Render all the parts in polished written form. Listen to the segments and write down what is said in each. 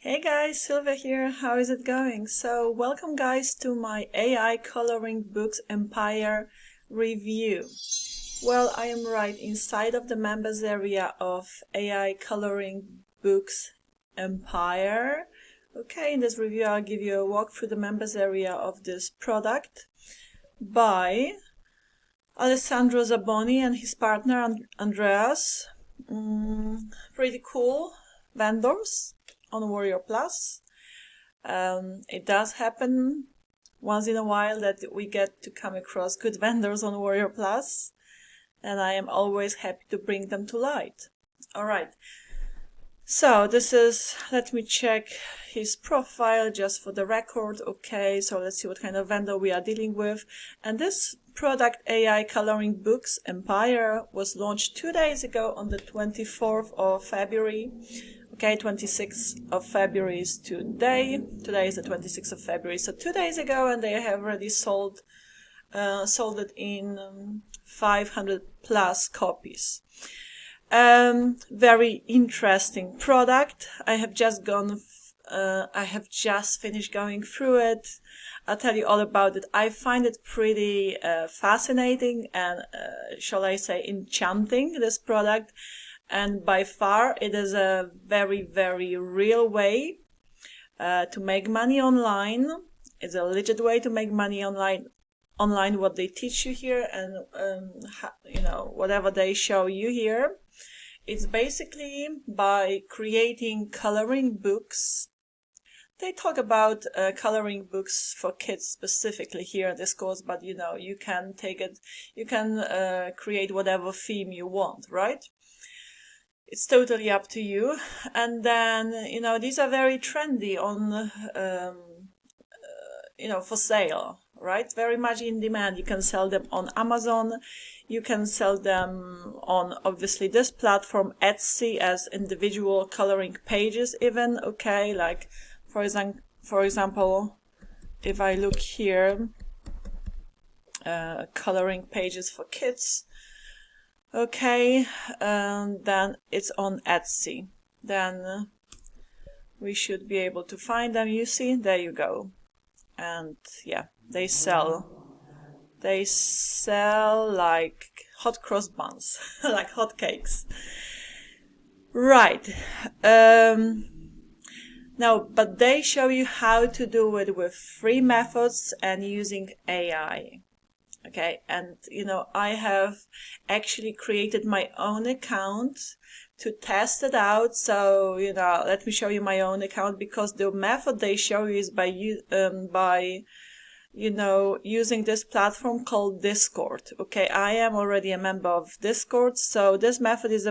Hey guys, Silvia here. How is it going? So, welcome guys to my AI Coloring Books Empire review. Well, I am right inside of the members area of AI Coloring Books Empire. Okay, in this review I'll give you a walk through the members area of this product by Alessandro Zaboni and his partner Andreas. Pretty cool vendors on Warrior Plus. It does happen once in a while that we get to come across good vendors on Warrior Plus, and I am always happy to bring them to light. Alright, so this is, let me check his profile just for the record. Okay, so let's see what kind of vendor we are dealing with. And this product, AI Coloring Books Empire, was launched 2 days ago on the 24th of February. Okay, 26th of February is today. Today is the 26th of February. So 2 days ago, and they have already sold it in 500 plus copies. Very interesting product. I have just finished going through it. I'll tell you all about it. I find it pretty fascinating and, shall I say, enchanting, this product. And by far, it is a very, very real way to make money online. It's a legit way to make money online, what they teach you here, and whatever they show you here. It's basically by creating coloring books. They talk about coloring books for kids specifically here in this course, but you can take it, you can create whatever theme you want, right? It's totally up to you. And then, these are very trendy on, for sale, right? Very much in demand. You can sell them on Amazon. You can sell them on, obviously, this platform, Etsy, as individual coloring pages even. Okay, like, for example, if I look here, coloring pages for kids. Okay, then it's on Etsy. Then we should be able to find them. You see, there you go. And yeah, they sell like hot cross buns, like hot cakes. Right. Now, but they show you how to do it with free methods and using AI. Okay, and I have actually created my own account to test it out. So let me show you my own account, because the method they show you is by using this platform called Discord. Okay, I am already a member of Discord, so this method is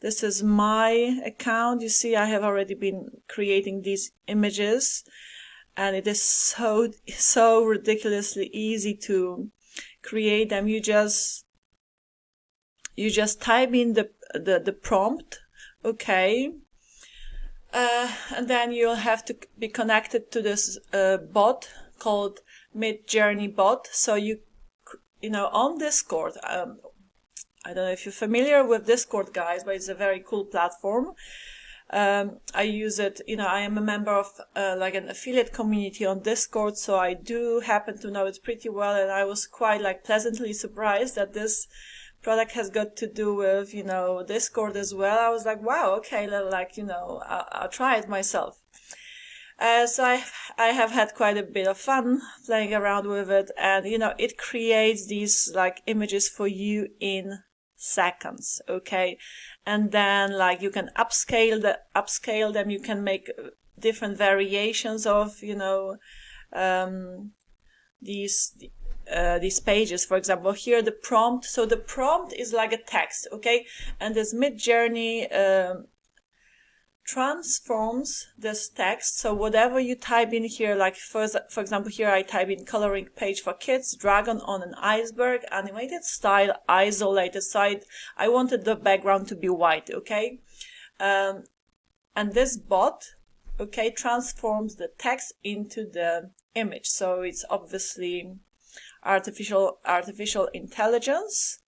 this is my account. You see, I have already been creating these images. And it is so ridiculously easy to create them. You just type in the prompt, okay, and then you'll have to be connected to this bot called Midjourney bot. So on Discord, I don't know if you're familiar with Discord, guys, but it's a very cool platform. I use it, I am a member of like an affiliate community on Discord, so I do happen to know it pretty well, and I was quite pleasantly surprised that this product has got to do with, Discord as well. I was like, wow, okay, I'll try it myself. So I have had quite a bit of fun playing around with it, and it creates these images for you in seconds, okay? And then you can upscale them. You can make different variations of these pages. For example, here the prompt. So the prompt is like a text, okay? And this Midjourney transforms this text. So whatever you type in here, for example, here I type in coloring page for kids, dragon on an iceberg, animated style, isolated side. I wanted the background to be white, okay? And this bot, okay, transforms the text into the image. So it's obviously artificial intelligence.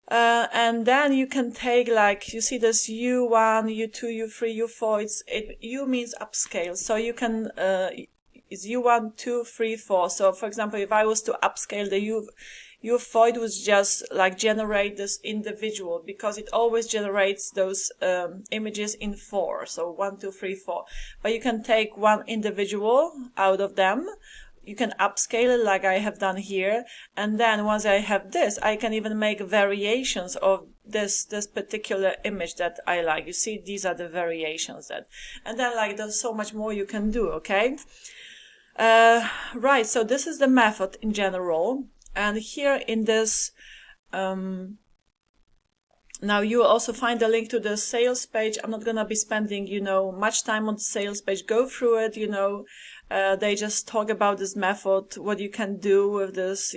And then you can take, like, you see this U1, U2, U3, U4. U means upscale. So you can, it's U1, 2, 3, 4. So for example, if I was to upscale the U4, it would just like generate this individual, because it always generates those images in 4. So 1, 2, 3, 4. But you can take one individual out of them. You can upscale it like I have done here. And then once I have this, I can even make variations of this particular image that I like. You see, these are the variations and then like there's so much more you can do, okay? Right, so this is the method in general. And here in this, now you will also find a link to the sales page. I'm not going to be spending, much time on the sales page. Go through it, they just talk about this method, what you can do with this,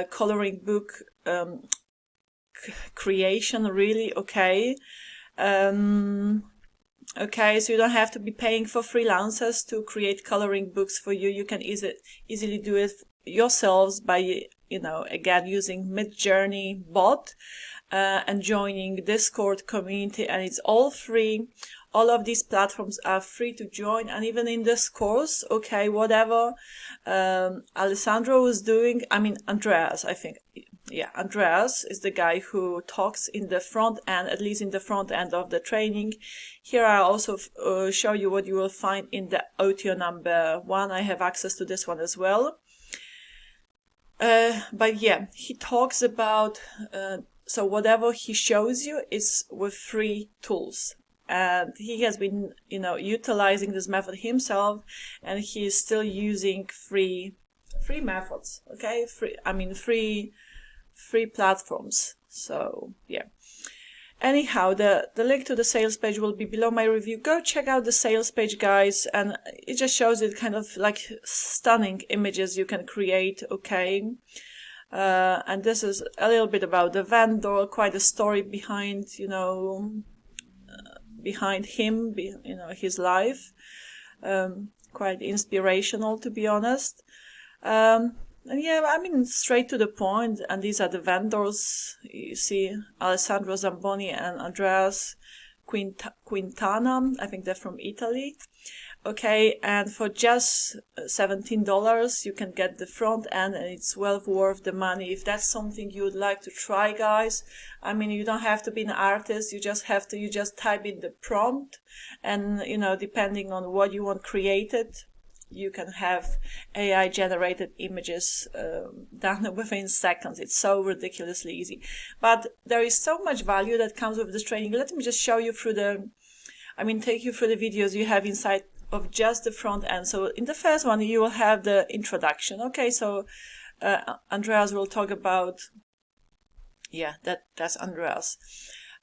coloring book creation, really, okay. Okay, so you don't have to be paying for freelancers to create coloring books for you. You can easily do it yourselves by, again, using Midjourney bot and joining Discord community, and it's all free. All of these platforms are free to join, and even in this course, okay, whatever Alessandro was doing, Andreas, I think. Yeah, Andreas is the guy who talks in the front end, at least in the front end of the training. Here I also show you what you will find in the audio number 1. I have access to this one as well. But yeah, he talks about, so whatever he shows you is with free tools. And he has been, utilizing this method himself, and he is still using free methods, okay? Free platforms. So yeah. Anyhow, the link to the sales page will be below my review. Go check out the sales page, guys, and it just shows it kind of like stunning images you can create, okay? And this is a little bit about the vendor, quite a story behind, behind him, his life. Quite inspirational, to be honest. And yeah, straight to the point. And these are the vendors. You see Alessandro Zamboni and Andreas Quintana. I think they're from Italy. Okay, and for just $17, you can get the front end, and it's well worth the money. If that's something you would like to try, guys, you don't have to be an artist. You just type in the prompt, and, depending on what you want created, you can have AI generated images done within seconds. It's so ridiculously easy. But there is so much value that comes with this training. Let me just show you through take you through the videos you have inside of just the front end. So in the first one, you will have the introduction. Okay, so Andreas will talk about, yeah, that's Andreas.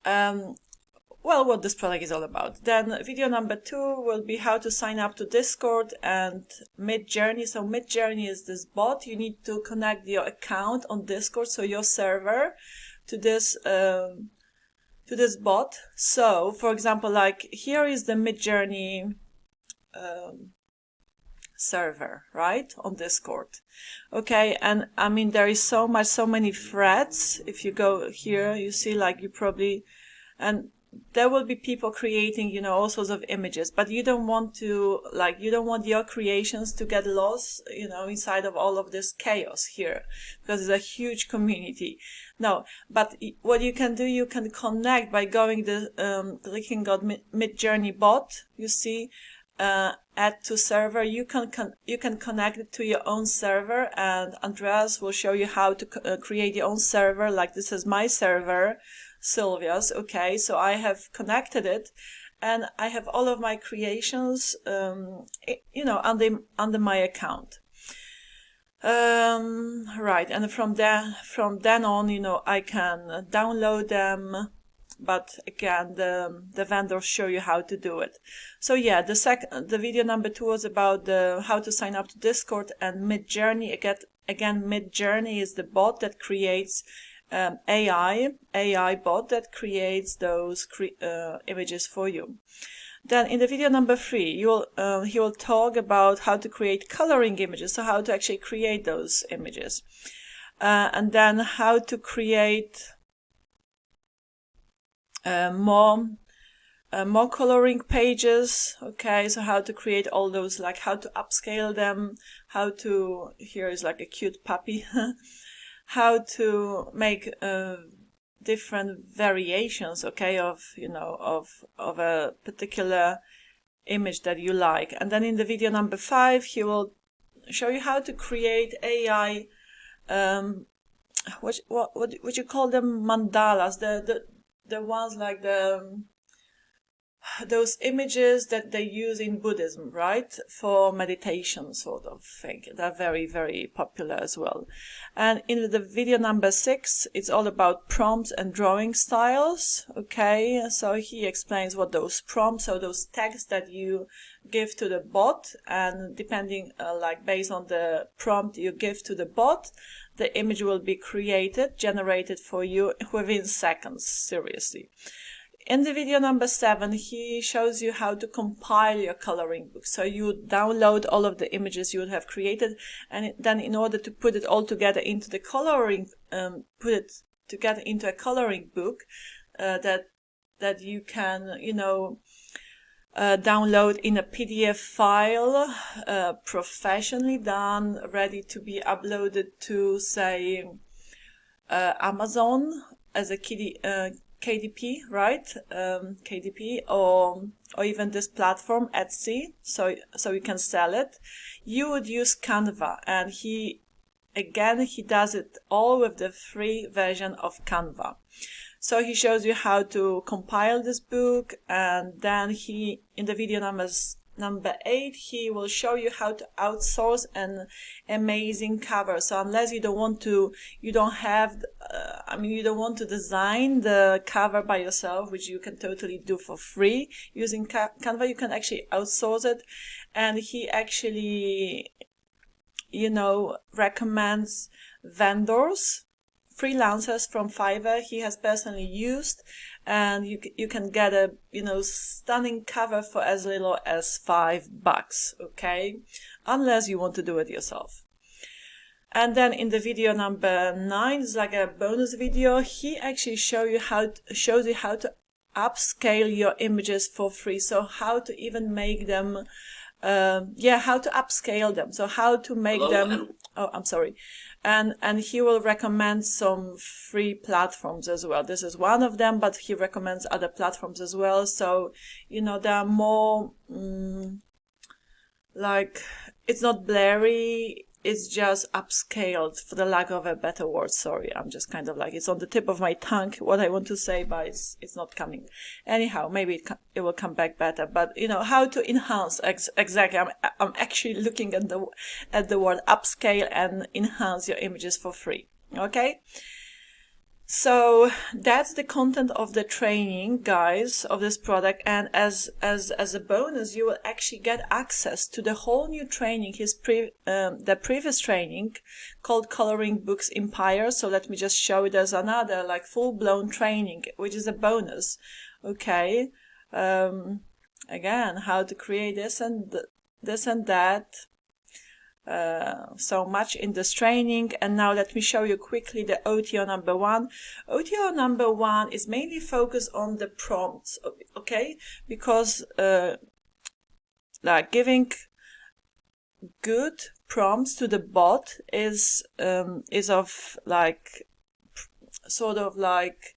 Well, what this product is all about. Then video number 2 will be how to sign up to Discord and Midjourney. So Midjourney is this bot. You need to connect your account on Discord, so your server, to this bot. So, for example, like here is the Midjourney server, right, on Discord. Okay, and there is so many threads. If you go here, you see, like, and there will be people creating, all sorts of images, but you don't want your creations to get lost, inside of all of this chaos here, because it's a huge community. No, but what you can do, you can connect by going clicking on Midjourney bot, you see, add to server. You can connect it to your own server, and Andreas will show you how to create your own server. Like, this is my server, Sylvia's. Okay, so I have connected it, and I have all of my creations, under my account. Right, and from then on, I can download them. But again, the vendors show you how to do it. So yeah, the video number 2 was about how to sign up to Discord and Midjourney. Again, Midjourney is the bot that creates AI bot that creates those images for you. Then in the video number 3, he will talk about how to create coloring images, so how to actually create those images. and then how to create more coloring pages. Okay, so how to create all those, like how to upscale them, how to, here is like a cute puppy, how to make different variations, okay, of, you know, of a particular image that you like. And then in the video number 5, he will show you how to create AI, what you call them, mandalas, the ones like those images that they use in Buddhism, right? For meditation sort of thing. They're very, very popular as well. And in the video number 6, it's all about prompts and drawing styles. Okay, so he explains what those prompts are, those texts that you give to the bot, and depending, like based on the prompt you give to the bot, the image will be generated for you within seconds, seriously. In the video number 7, he shows you how to compile your coloring book. So you download all of the images you would have created, and then in order to put it all together into the coloring, put it together into a coloring book that you can, you know, download in a PDF file, professionally done, ready to be uploaded to, say, Amazon as a KDP, right? KDP, or even this platform, Etsy, so you can sell it. You would use Canva, and he does it all with the free version of Canva. So he shows you how to compile this book, and then in the video number 8, he will show you how to outsource an amazing cover. So unless you don't want to design the cover by yourself, which you can totally do for free using Canva, you can actually outsource it. And he actually, you know, recommends vendors, freelancers from Fiverr he has personally used, and you can get a, you know, stunning cover for as little as $5, okay, unless you want to do it yourself. And then in the video number 9, it's like a bonus video. He actually shows you how to upscale your images for free. So how to even make them, how to upscale them. So how to make them. Oh, I'm sorry. And he will recommend some free platforms as well. This is one of them, but he recommends other platforms as well. So, you know, there are more, like, it's not blurry, it's just upscaled, for the lack of a better word. Sorry, I'm just kind of like, it's on the tip of my tongue what I want to say, but it's not coming. Anyhow, maybe it will come back better. But you know how to enhance, exactly. I'm actually looking at the word upscale and enhance your images for free. Okay. So that's the content of the training, guys, of this product. And as a bonus, you will actually get access to the whole new training, the previous training called Coloring Books Empire. So let me just show it as another, like, full-blown training, which is a bonus. Okay. Again, how to create this and that. So much in this training. And now let me show you quickly the OTO number 1. OTO number 1 is mainly focused on the prompts, okay? Because like giving good prompts to the bot is of like sort of like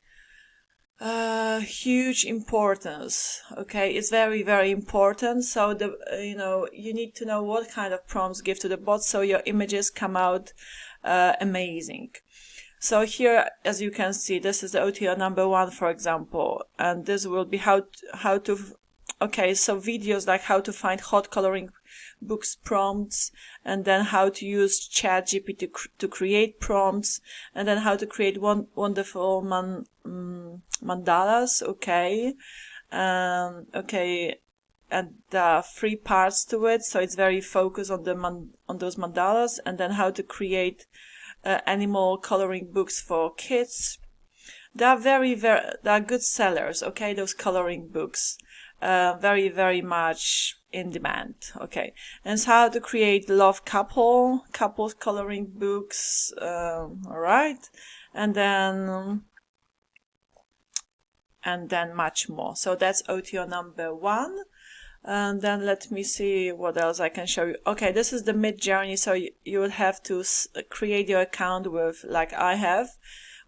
huge importance. Okay, it's very, very important. So you need to know what kind of prompts give to the bot so your images come out amazing. So here, as you can see, this is the OTO number 1, for example, and this will be how to okay, so videos like how to find hot coloring books prompts, and then how to use ChatGPT to create prompts, and then how to create wonderful mandalas. Okay, okay, and there are 3 parts to it, so it's very focused on those mandalas, and then how to create animal coloring books for kids. They are they are good sellers. Okay, those coloring books. very, very much in demand. Okay, and it's how to create love couples coloring books. All right, and then much more. So that's OTO number 1. And then let me see what else I can show you. Okay, this is the Midjourney. So you will have to create your account with, like I have,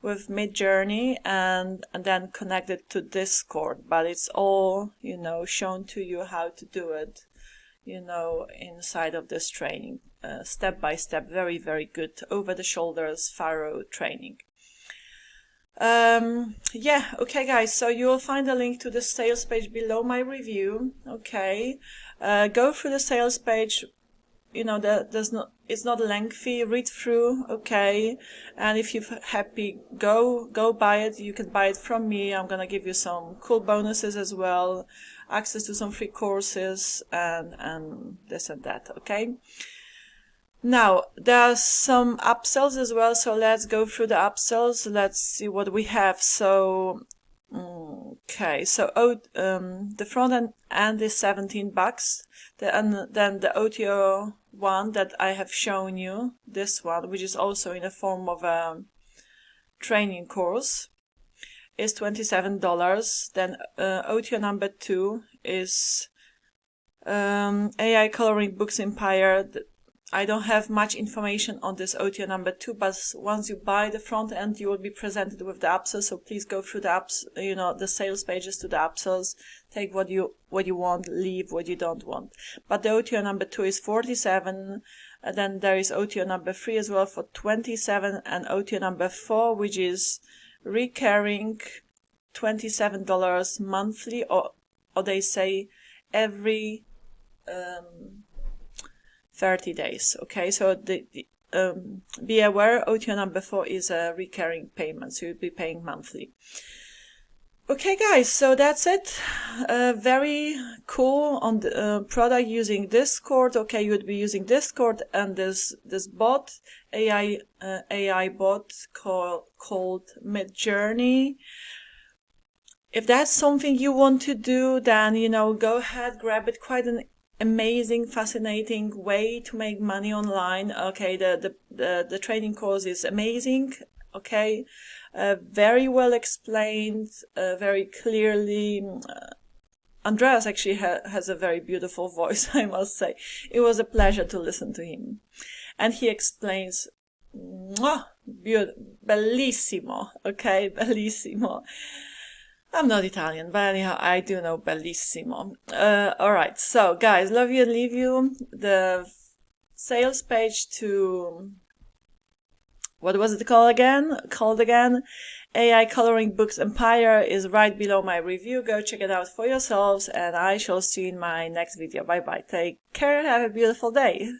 with Midjourney, and then connect it to Discord. But it's all, shown to you how to do it, inside of this training, step by step. Very, very good over the shoulders, thorough training. Yeah, okay guys, so you'll find a link to the sales page below my review. Okay, go through the sales page. It's not lengthy. Read through, okay, and if you're happy, go buy it. You can buy it from me. I'm gonna give you some cool bonuses as well, access to some free courses, and this and that. Okay. Now, there's some upsells as well, so let's go through the upsells. Let's see what we have. So, okay, so the front end is $17. Then the OTO one that I have shown you, this one, which is also in the form of a training course, is $27. Then OTO number 2 is AI Coloring Books Empire. I don't have much information on this OTO number 2, but once you buy the front end, you will be presented with the upsells. So please go through the apps, the sales pages to the upsells. Take what you want, leave what you don't want. But the OTO number 2 is 47. And then there is OTO number 3 as well for 27, and OTO number 4, which is recurring, $27 monthly, or they say every 30 days. Okay, so be aware, OTO number 4 is a recurring payment, so you'll be paying monthly. Okay guys, so that's it. Very cool on the product using Discord. Okay, you would be using Discord and this bot, AI bot called Midjourney. If that's something you want to do, then go ahead, grab it. Quite an amazing, fascinating way to make money online. Okay, the training course is amazing. Okay, very well explained, very clearly. Andreas actually has a very beautiful voice, I must say. It was a pleasure to listen to him, and he explains, bellissimo. Okay, bellissimo. I'm not Italian, but anyhow, I do know bellissimo. Alright, so guys, love you and leave you. The sales page to, what was it called again? AI Coloring Books Empire is right below my review. Go check it out for yourselves, and I shall see you in my next video. Bye bye. Take care. Have a beautiful day.